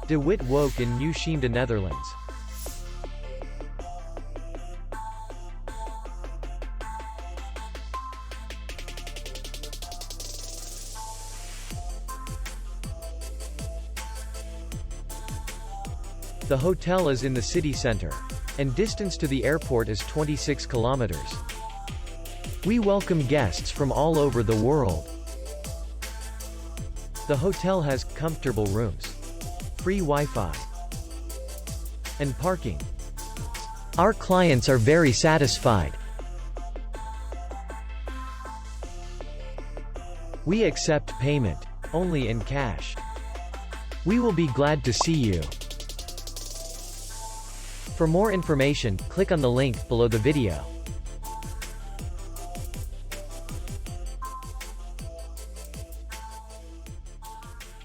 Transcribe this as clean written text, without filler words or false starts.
De Witte Wolk in Nieuw-Scheemda, Netherlands. The hotel is in the city center, and distance to the airport is 26 kilometers. We welcome guests from all over the world. The hotel has comfortable rooms, free Wi-Fi, and parking. Our clients are very satisfied. We accept payment only in cash. We will be glad to see you. For more information, click on the link below the video.